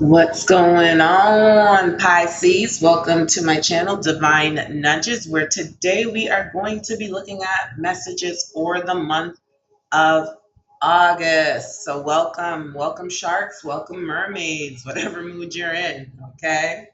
What's going on, Pisces? Welcome to my channel, Divine Nudges, where today we are going to be looking at messages for the month of August. So, welcome, sharks, welcome, mermaids, whatever mood you're in, okay?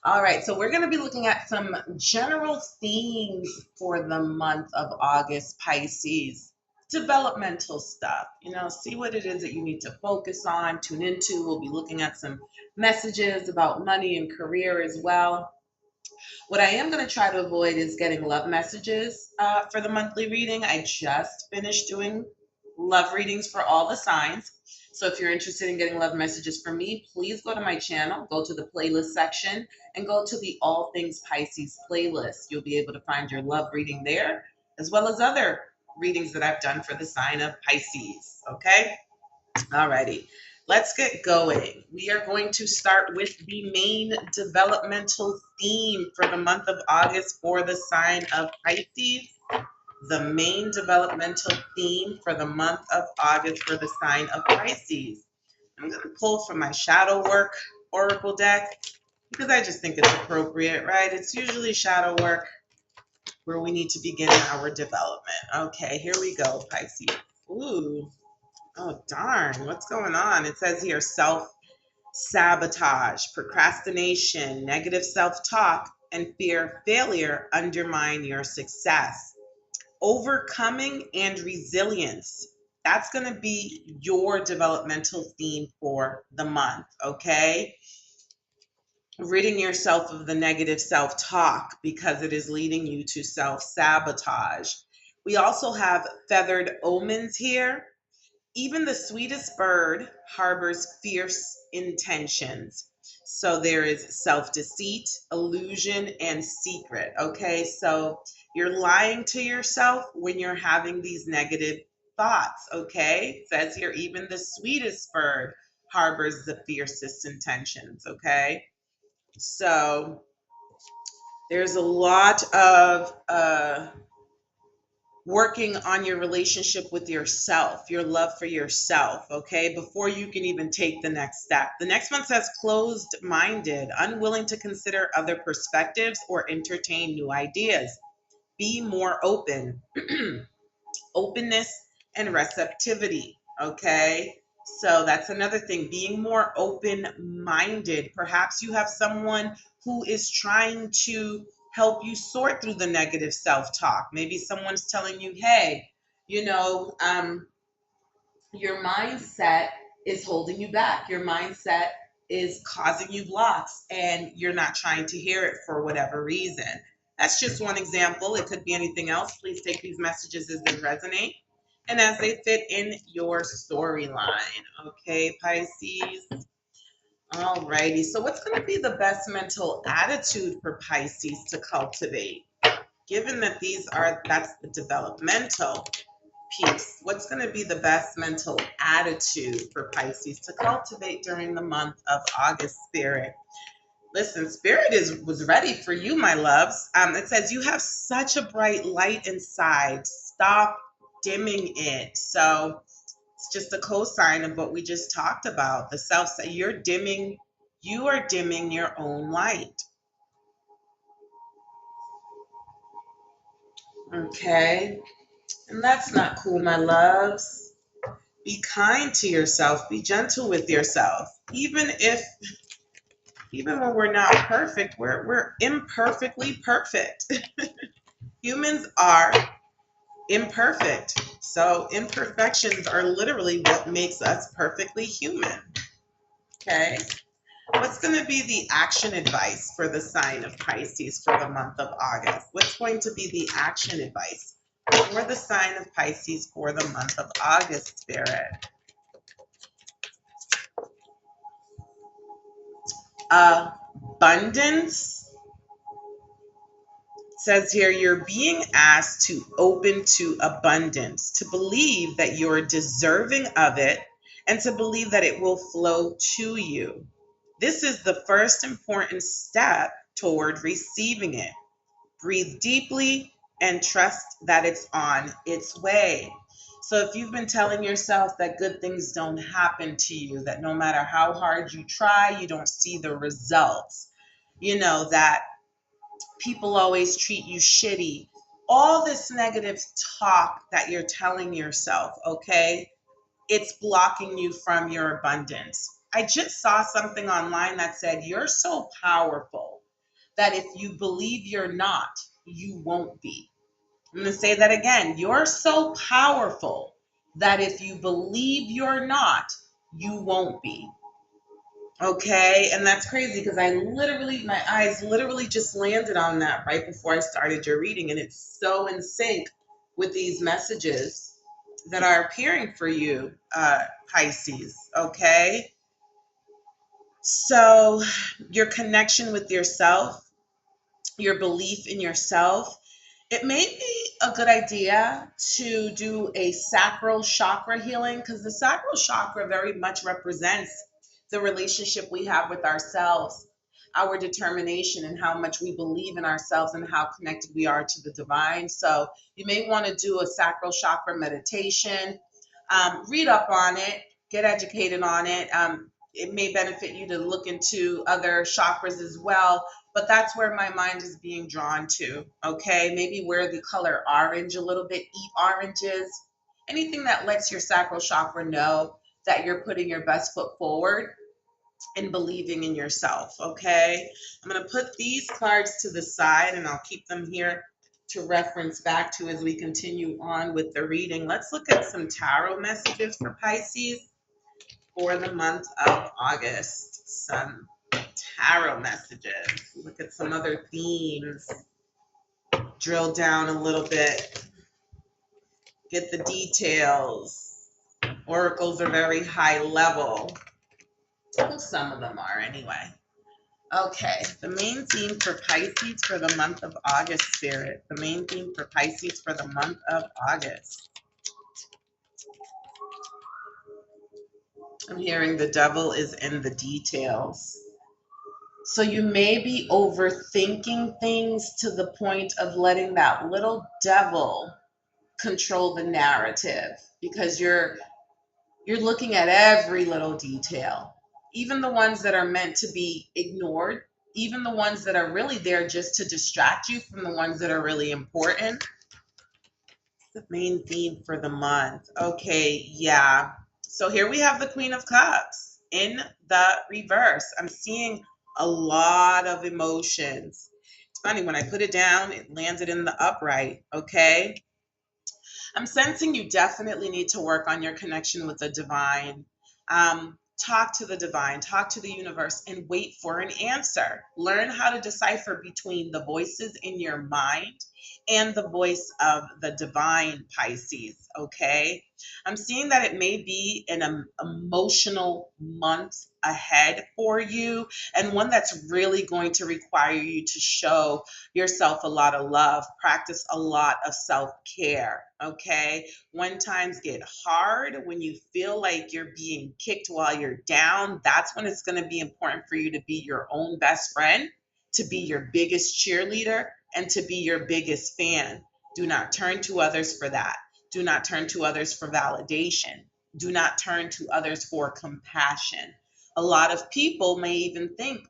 All right, so we're going to be looking at some general themes for the month of August, Pisces. Developmental stuff, see what it is that you need to focus on, tune into. We'll be looking at some messages about money and career as well. What I am going to try to avoid is getting love messages for the monthly reading. I just finished doing love readings for all the signs. So if you're interested in getting love messages from me, please go to my channel, go to the playlist section, and go to the All Things Pisces playlist. You'll be able to find your love reading there, as well as other readings that I've done for the sign of Pisces. Okay? Alrighty, let's get going. We are going to start with the main developmental theme for the month of August for the sign of Pisces. The main developmental theme for the month of August for the sign of Pisces. I'm going to pull from my shadow work oracle deck because I just think it's appropriate, right? It's usually shadow work where we need to begin our development. Okay, here we go, Pisces. Ooh. Oh, darn. What's going on? It says here self sabotage, procrastination, negative self talk, and fear of failure undermine your success. Overcoming and resilience. That's going to be your developmental theme for the month, okay? Ridding yourself of the negative self talk because it is leading you to self sabotage. We also have feathered omens here. Even the sweetest bird harbors fierce intentions. So there is self deceit, illusion, and secret. Okay, so you're lying to yourself when you're having these negative thoughts. Okay, it says here, even the sweetest bird harbors the fiercest intentions. Okay, so there's a lot of working on your relationship with yourself, your love for yourself, okay, before you can even take the next step. The next one says closed minded, unwilling to consider other perspectives or entertain new ideas. Be more open. Openness and receptivity, okay? So that's another thing, being more open minded. Perhaps you have someone who is trying to help you sort through the negative self talk. Maybe someone's telling you, hey, you know, um, your mindset is holding you back. Your mindset is causing you blocks, and you're not trying to hear it for whatever reason. That's just one example. It could be anything else. Please take these messages as they resonate and as they fit in your storyline. Okay, Pisces. Alrighty. So, what's going to be the best mental attitude for Pisces to cultivate? Given that that's the developmental piece. What's going to be the best mental attitude for Pisces to cultivate during the month of August, Spirit? Listen, Spirit was ready for you, my loves. It says you have such a bright light inside. Stop dimming it. So it's just a cosign of what we just talked about. The self say you are dimming your own light. Okay. And that's not cool, my loves. Be kind to yourself, be gentle with yourself. Even when we're not perfect, we're imperfectly perfect. Humans are imperfect. So imperfections are literally what makes us perfectly human. Okay? What's going to be the action advice for the sign of Pisces for the month of August? What's going to be the action advice for the sign of Pisces for the month of August, Spirit? Abundance says here you're being asked to open to abundance, to believe that you're deserving of it, and to believe that it will flow to you. This is the first important step toward receiving it. Breathe deeply and trust that it's on its way. So if you've been telling yourself that good things don't happen to you, that no matter how hard you try, you don't see the results, that people always treat you shitty, all this negative talk that you're telling yourself, okay, it's blocking you from your abundance. I just saw something online that said, you're so powerful that if you believe you're not, you won't be. I'm going to say that again. You're so powerful that if you believe you're not, you won't be. Okay. And that's crazy because my eyes literally just landed on that right before I started your reading. And it's so in sync with these messages that are appearing for you, Pisces. Okay. So your connection with yourself, your belief in yourself, it may be a good idea to do a sacral chakra healing because the sacral chakra very much represents the relationship we have with ourselves, our determination, and how much we believe in ourselves and how connected we are to the divine. So you may want to do a sacral chakra meditation, read up on it, get educated on it. It may benefit you to look into other chakras as well, but that's where my mind is being drawn to. Okay, maybe wear the color orange a little bit, eat oranges, anything that lets your sacral chakra know that you're putting your best foot forward and believing in yourself. Okay, I'm going to put these cards to the side and I'll keep them here to reference back to as we continue on with the reading. Let's look at some tarot messages for Pisces for the month of August. Some tarot messages. Look at some other themes. Drill down a little bit. Get the details. Oracles are very high level. Well, some of them are anyway. Okay, the main theme for Pisces for the month of August, Spirit. The main theme for Pisces for the month of August. I'm hearing the devil is in the details. So you may be overthinking things to the point of letting that little devil control the narrative because you're looking at every little detail, even the ones that are meant to be ignored, even the ones that are really there just to distract you from the ones that are really important. The main theme for the month. Okay, yeah. So here we have the Queen of Cups in the reverse. I'm seeing a lot of emotions. It's funny, when I put it down, it landed in the upright. Okay. I'm sensing you definitely need to work on your connection with the divine. Talk to the divine, talk to the universe, and wait for an answer. Learn how to decipher between the voices in your mind and the voice of the divine, Pisces. Okay. I'm seeing that it may be an emotional month ahead for you, and one that's really going to require you to show yourself a lot of love, practice a lot of self care. Okay. When times get hard, when you feel like you're being kicked while you're down, that's when it's going to be important for you to be your own best friend, to be your biggest cheerleader, and to be your biggest fan. Do not turn to others for that. Do not turn to others for validation. Do not turn to others for compassion. A lot of people may even think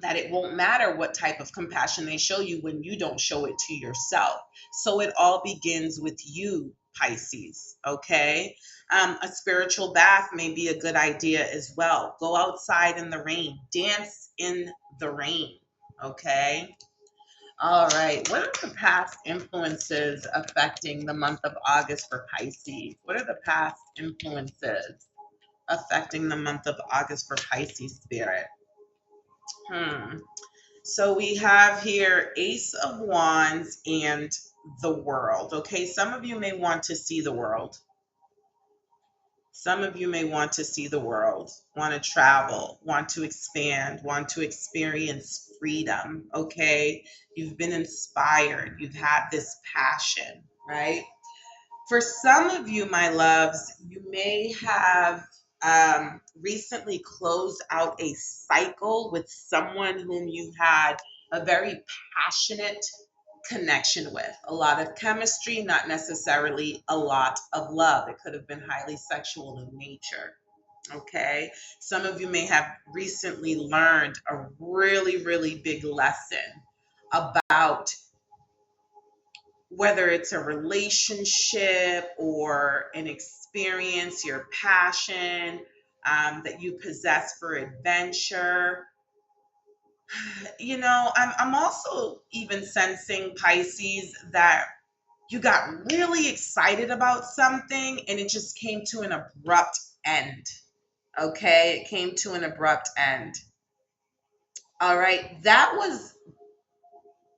that it won't matter what type of compassion they show you when you don't show it to yourself. So it all begins with you, Pisces. Okay. A spiritual bath may be a good idea as well. Go outside in the rain, dance in the rain. Okay. All right. What are the past influences affecting the month of August for Pisces? What are the past influences affecting the month of August for Pisces, Spirit? So we have here Ace of Wands and the World. Okay, some of you may want to see the world. Some of you may want to see the world, want to travel, want to expand, want to experience freedom. Okay, you've been inspired, you've had this passion, right? For some of you, my loves, you may have recently closed out a cycle with someone whom you had a very passionate connection with, a lot of chemistry, not necessarily a lot of love. It could have been highly sexual in nature. Okay. Some of you may have recently learned a really, really big lesson about whether it's a relationship or an experience, your passion that you possess for adventure. I'm also even sensing, Pisces, that you got really excited about something and it just came to an abrupt end. Okay, it came to an abrupt end. All right, that was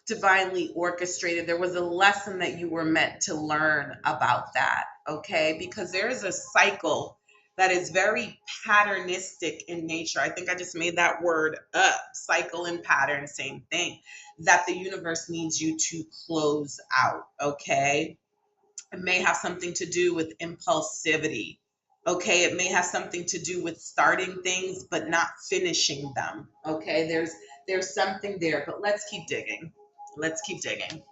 divinely orchestrated. There was a lesson that you were meant to learn about that. Okay, because there is a cycle that is very patternistic in nature. I think I just made that word up. Cycle and pattern, same thing, that the universe needs you to close out. Okay, it may have something to do with impulsivity. Okay, it may have something to do with starting things but not finishing them. Okay, there's something there, but let's keep digging. Let's keep digging.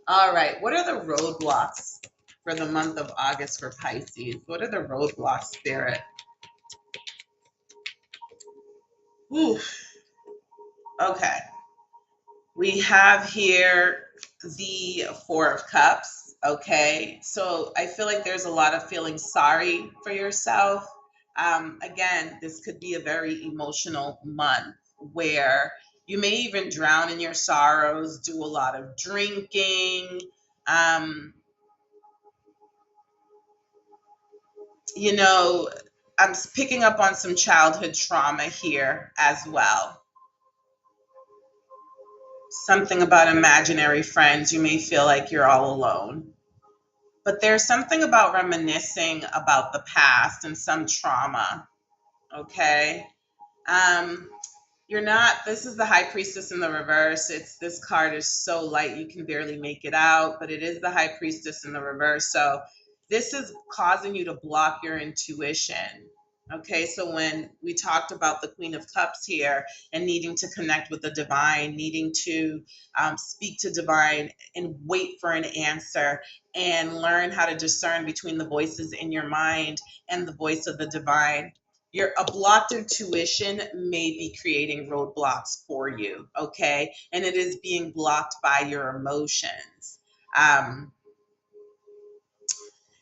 All right, what are the roadblocks for the month of August for Pisces? What are the roadblocks, Spirit? Ooh, okay. We have here the Four of Cups. Okay. So I feel like there's a lot of feeling sorry for yourself. Again, this could be a very emotional month where you may even drown in your sorrows, do a lot of drinking. Um, you know, I'm picking up on some childhood trauma here as well. Something about imaginary friends. You may feel like you're all alone. But there's something about reminiscing about the past and some trauma. Okay. Um, you're not, this is the High Priestess in the reverse. This card is so light you can barely make it out, but it is the High Priestess in the reverse. So this is causing you to block your intuition. Okay, so when we talked about the Queen of Cups here and needing to connect with the divine, needing to speak to divine and wait for an answer and learn how to discern between the voices in your mind and the voice of the divine, a blocked intuition may be creating roadblocks for you. Okay, and it is being blocked by your emotions. um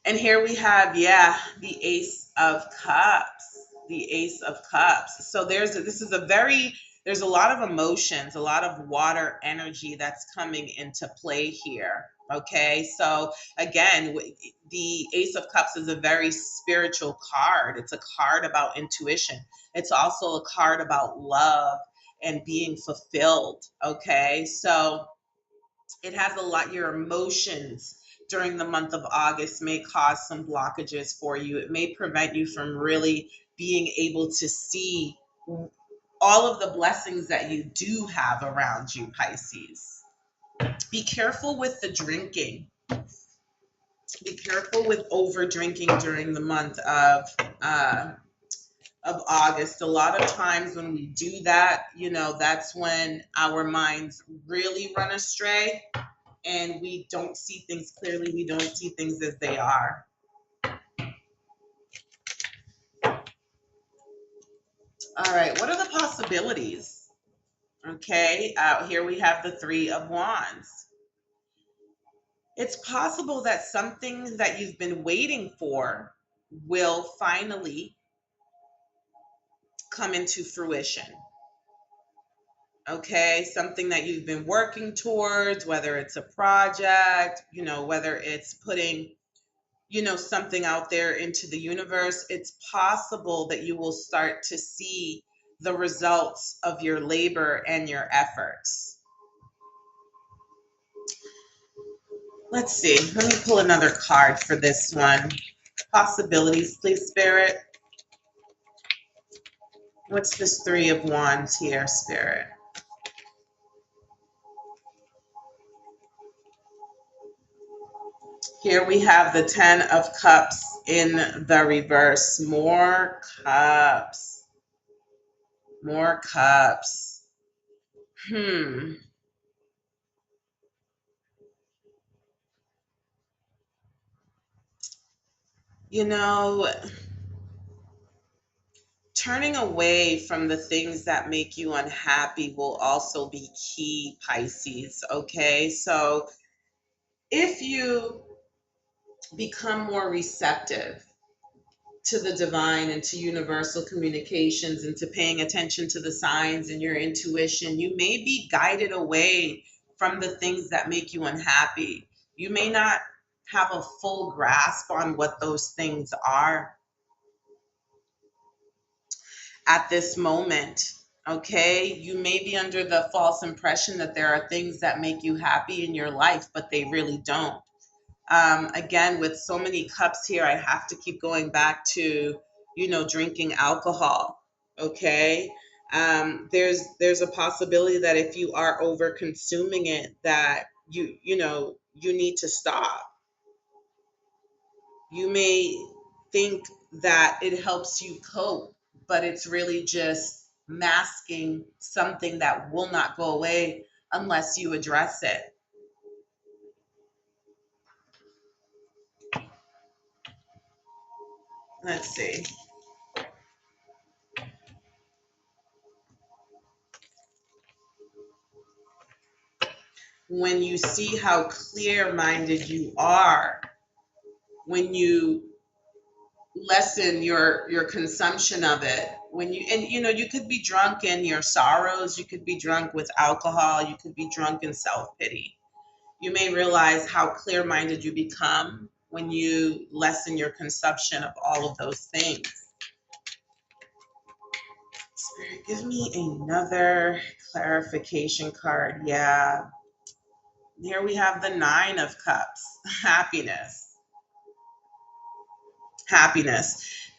and here we have, yeah, the Ace of Cups. The Ace of Cups. So there's a lot of emotions, a lot of water energy that's coming into play here. Okay, so again, the Ace of Cups is a very spiritual card. It's a card about intuition. It's also a card about love and being fulfilled. Okay, so it has a lot, your emotions during the month of August may cause some blockages for you. It may prevent you from really being able to see all of the blessings that you do have around you, Pisces. Be careful with the drinking. Be careful with over drinking during the month uh, of August. A lot of times when we do that, that's when our minds really run astray and we don't see things clearly. We don't see things as they are. All right, what are the possibilities? Okay, here we have the Three of Wands. It's possible that something that you've been waiting for will finally come into fruition. Okay, something that you've been working towards, whether it's a project, whether it's putting something out there into the universe, it's possible that you will start to see the results of your labor and your efforts. Let's see. Let me pull another card for this one. Possibilities, please, Spirit. What's this Three of Wands here, Spirit? Here we have the Ten of Cups in the reverse. More cups. More cups. You know, turning away from the things that make you unhappy will also be key, Pisces. Okay. So if you become more receptive to the divine and to universal communications and to paying attention to the signs and your intuition, you may be guided away from the things that make you unhappy. You may not have a full grasp on what those things are at this moment. Okay, you may be under the false impression that there are things that make you happy in your life, but they really don't. Again, with so many cups here, I have to keep going back to, drinking alcohol. Okay. There's a possibility that if you are over consuming it, that you need to stop. You may think that it helps you cope, but it's really just masking something that will not go away unless you address it. Let's see. When you see how clear minded you are, when you lessen your consumption of it, when you could be drunk in your sorrows, you could be drunk with alcohol, you could be drunk in self-pity. You may realize how clear minded you become when you lessen your consumption of all of those things. Spirit, give me another clarification card. Yeah, here we have the Nine of Cups. Happiness.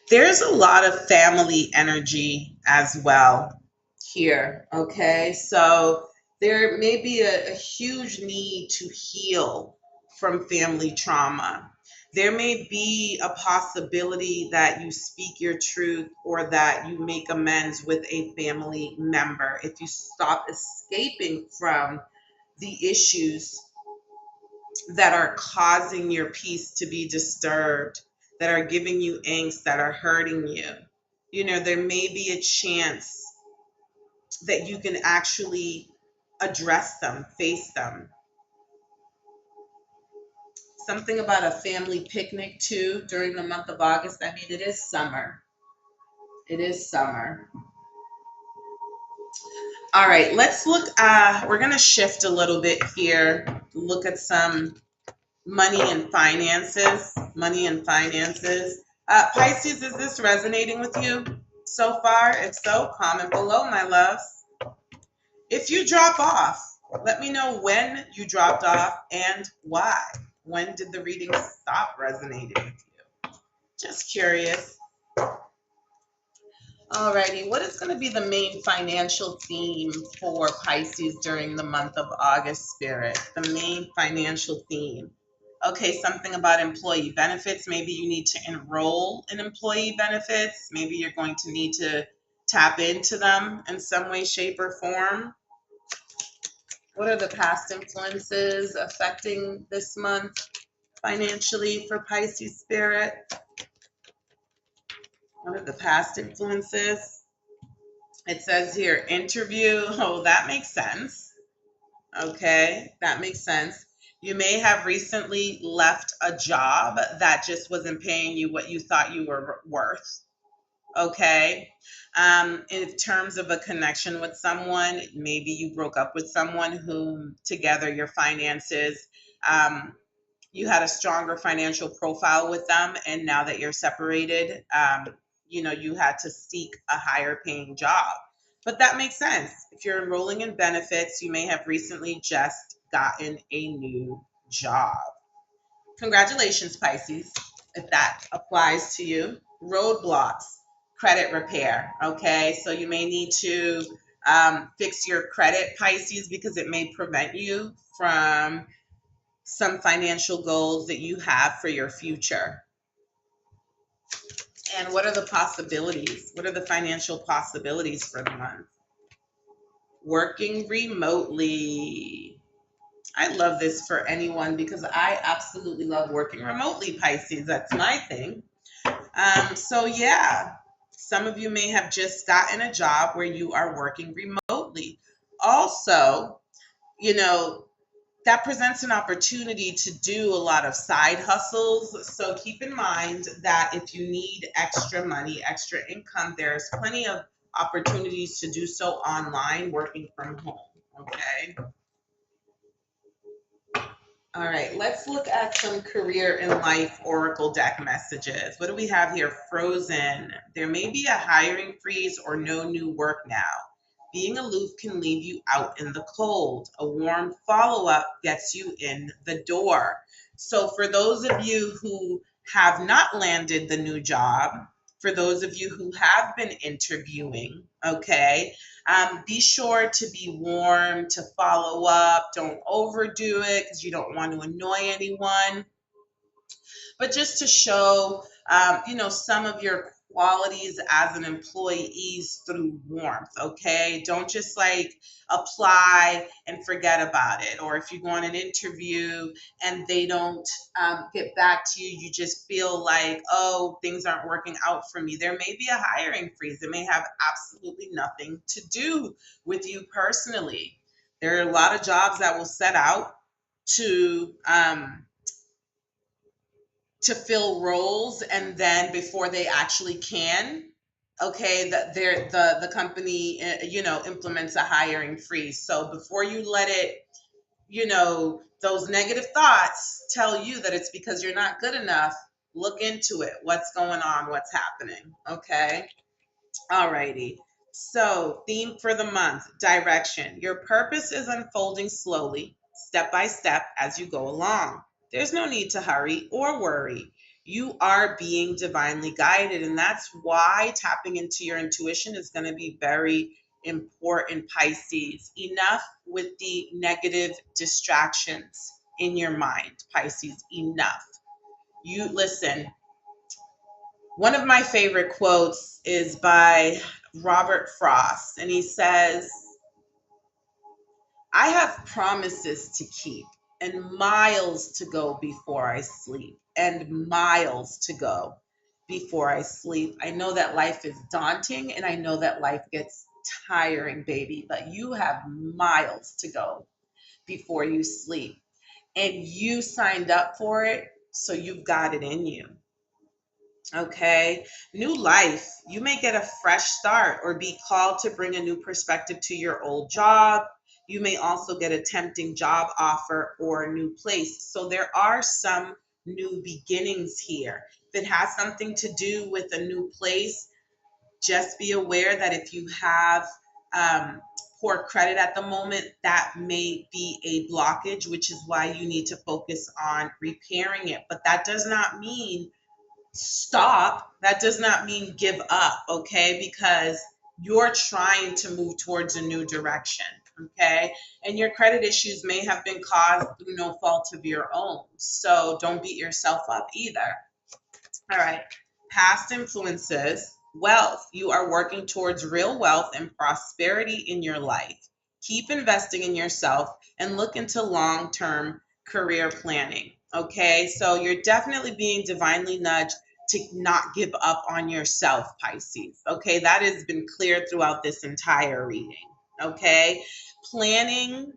There's a lot of family energy as well here. Okay. So there may be a huge need to heal from family trauma. There may be a possibility that you speak your truth or that you make amends with a family member if you stop escaping from the issues that are causing your peace to be disturbed, that are giving you angst, that are hurting you. There may be a chance that you can actually address them, face them. Something about a family picnic too during the month of August. I mean, it is summer. It is summer. All right, let's look. We're going to shift a little bit here, look at some money and finances. Money and finances. Pisces, is this resonating with you so far? If so, comment below, my loves. If you drop off, let me know when you dropped off and why. When did the reading stop resonating with you? Just curious. Alrighty, what is going to be the main financial theme for Pisces during the month of August, Spirit? The main financial theme. Okay, something about employee benefits. Maybe you need to enroll in employee benefits. Maybe you're going to need to tap into them in some way, shape, or form. What are the past influences affecting this month financially for Pisces Spirit? What are the past influences? It says here, interview. Oh, that makes sense. Okay, that makes sense. You may have recently left a job that just wasn't paying you what you thought you were worth. Okay. In terms of a connection with someone, maybe you broke up with someone whom together your finances, you had a stronger financial profile with them, and now that you're separated, you had to seek a higher paying job. But that makes sense. If you're enrolling in benefits, you may have recently just gotten a new job. Congratulations, Pisces, if that applies to you. Roadblocks, credit repair. Okay, so you may need to fix your credit, Pisces, because it may prevent you from some financial goals that you have for your future. And what are the possibilities? What are the financial possibilities for the month? Working remotely. I love this for anyone because I absolutely love working remotely, Pisces. That's my thing. So yeah, some of you may have just gotten a job where you are working remotely. Also, you know, that presents an opportunity to do a lot of side hustles. So keep in mind that if you need extra money, extra income, there's plenty of opportunities to do so online working from home. Okay. All right, let's look at some career and life oracle deck messages. What do we have here? Frozen. There may be a hiring freeze or no new work now. Being aloof can leave you out in the cold. A warm follow up gets you in the door. So, for those of you who have not landed the new job, for those of you who have been interviewing, okay, be sure to be warm, to follow up. Don't overdo it because you don't want to annoy anyone, but just to show, some of your qualities as an employee through warmth. Okay, don't just like apply and forget about it. Or if you go on an interview and they don't get back to you, you just feel like, oh, things aren't working out for me. There may be a hiring freeze. It may have absolutely nothing to do with you personally. There are a lot of jobs that will set out to fill roles, and then before they actually can, okay, that they're the company implements a hiring freeze. So before you let it, those negative thoughts tell you that it's because you're not good enough, look into it. What's going on? What's happening? Okay. Alrighty. So, theme for the month, direction. Your purpose is unfolding slowly, step by step as you go along. There's no need to hurry or worry. You are being divinely guided, and that's why tapping into your intuition is going to be very important, Pisces. Enough with the negative distractions in your mind, Pisces. Enough. You listen, one of my favorite quotes is by Robert Frost, and he says, I have promises to keep and miles to go before I sleep, and miles to go before I sleep. I know that life is daunting and I know that life gets tiring, baby, but you have miles to go before you sleep. And you signed up for it, so you've got it in you. Okay. New life. You may get a fresh start or be called to bring a new perspective to your old job. You may also get a tempting job offer or a new place. So there are some new beginnings here. If it has something to do with a new place, just be aware that if you have poor credit at the moment, that may be a blockage, which is why you need to focus on repairing it. But that does not mean stop. That does not mean give up, okay? Because you're trying to move towards a new direction, okay? And your credit issues may have been caused through no fault of your own. So don't beat yourself up either. All right. Past influences, wealth. You are working towards real wealth and prosperity in your life. Keep investing in yourself and look into long term career planning. Okay. So you're definitely being divinely nudged to not give up on yourself, Pisces. Okay. That has been clear throughout this entire reading. Okay. Planning,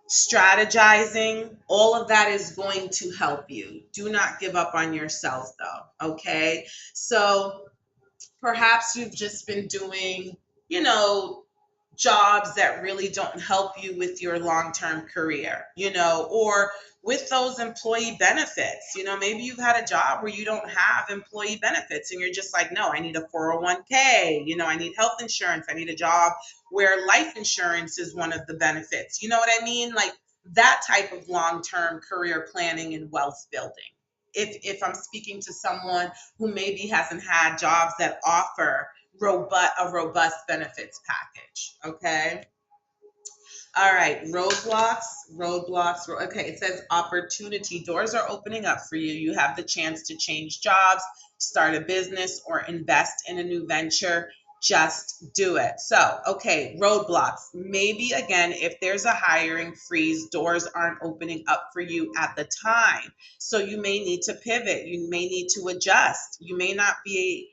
strategizing, all of that is going to help you. Do not give up on yourself, though. Okay. So perhaps you've just been doing, you know, jobs that really don't help you with your long-term career, or with those employee benefits. Maybe you've had a job where you don't have employee benefits and you're just like, no, I need a 401k, I need health insurance, I need a job where life insurance is one of the benefits. You know what I mean? Like that type of long-term career planning and wealth building. If I'm speaking to someone who maybe hasn't had jobs that offer a robust benefits package. Okay. All right. Roadblocks. Okay. It says opportunity. Doors are opening up for you. You have the chance to change jobs, start a business, or invest in a new venture. just do it. So, okay, roadblocks. Maybe again, if there's a hiring freeze, doors aren't opening up for you at the time. So you may need to pivot. You may need to adjust. You may not be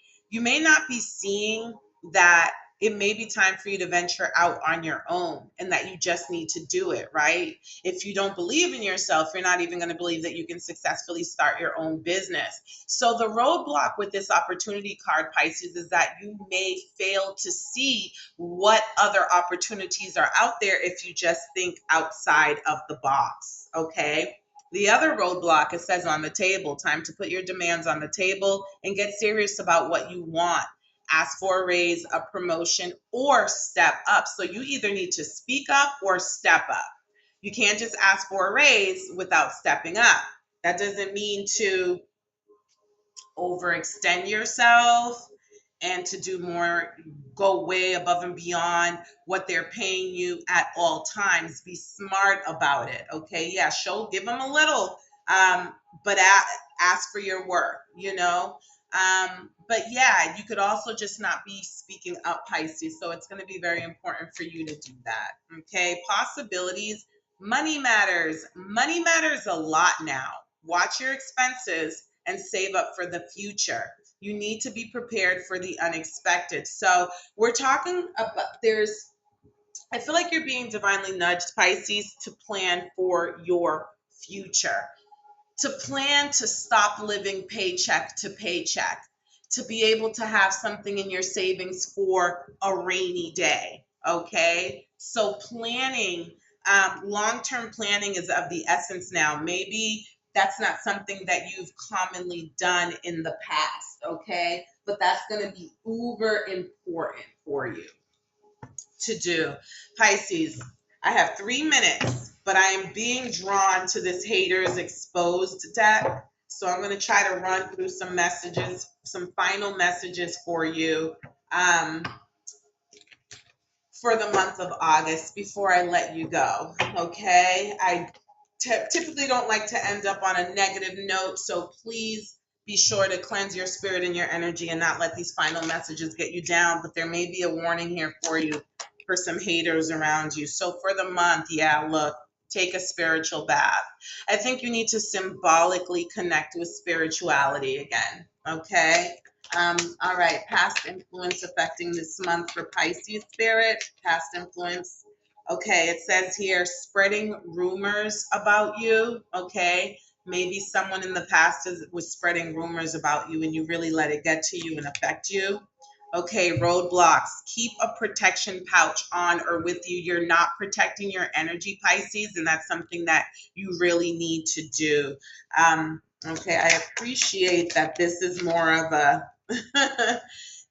seeing that it may be time for you to venture out on your own and that you just need to do it, right? If you don't believe in yourself, you're not even going to believe that you can successfully start your own business. So the roadblock with this opportunity card, Pisces, is that you may fail to see what other opportunities are out there if you just think outside of the box, okay? The other roadblock, it says on the table, time to put your demands on the table and get serious about what you want. Ask for a raise, a promotion, or step up. So you either need to speak up or step up. You can't just ask for a raise without stepping up. That doesn't mean to overextend yourself and to do more, go way above and beyond what they're paying you at all times. Be smart about it. Okay. Yeah. Give them a little, but ask for your work, you know. But yeah, you could also just not be speaking up, Pisces. So it's going to be very important for you to do that. Okay. Possibilities. Money matters. Money matters a lot now. Watch your expenses and save up for the future. You need to be prepared for the unexpected. So we're talking about I feel like you're being divinely nudged, Pisces, to plan for your future, to plan to stop living paycheck to paycheck, to be able to have something in your savings for a rainy day. Okay. So planning, long-term planning is of the essence now. Maybe that's not something that you've commonly done in the past. Okay. But that's going to be uber important for you to do. Pisces, I have 3 minutes, but I am being drawn to this haters exposed deck. So I'm going to try to run through some messages, some final messages for you for the month of August before I let you go. Okay. I typically don't like to end up on a negative note. So please be sure to cleanse your spirit and your energy and not let these final messages get you down. But there may be a warning here for you for some haters around you. So for the month, yeah, look, take a spiritual bath. I think you need to symbolically connect with spirituality again. Okay. All right. Past influence affecting this month for Pisces spirit. Past influence. Okay, it says here spreading rumors about you. Okay, maybe someone in the past was spreading rumors about you and you really let it get to you and affect you. Okay, roadblocks. Keep a protection pouch on or with you. You're not protecting your energy, Pisces, and that's something that you really need to do. Okay, I appreciate that this is more of a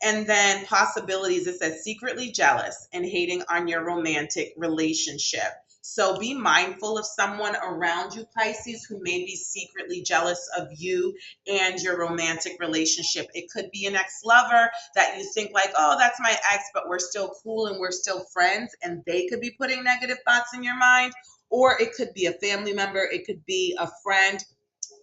and then possibilities, it says secretly jealous and hating on your romantic relationship. So be mindful of someone around you, Pisces, who may be secretly jealous of you and your romantic relationship. It could be an ex-lover that you think like, oh, that's my ex, but we're still cool and we're still friends, and they could be putting negative thoughts in your mind. Or it could be a family member, it could be a friend.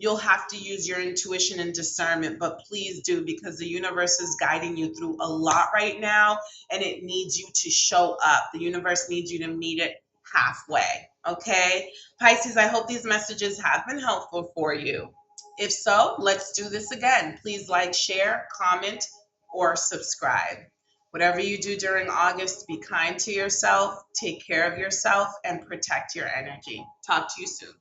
You'll have to use your intuition and discernment, but please do, because the universe is guiding you through a lot right now and it needs you to show up. The universe needs you to meet it halfway. Okay, Pisces, I hope these messages have been helpful for you. If so, let's do this again. Please like, share, comment, or subscribe. Whatever you do during August, be kind to yourself, take care of yourself, and protect your energy. Talk to you soon.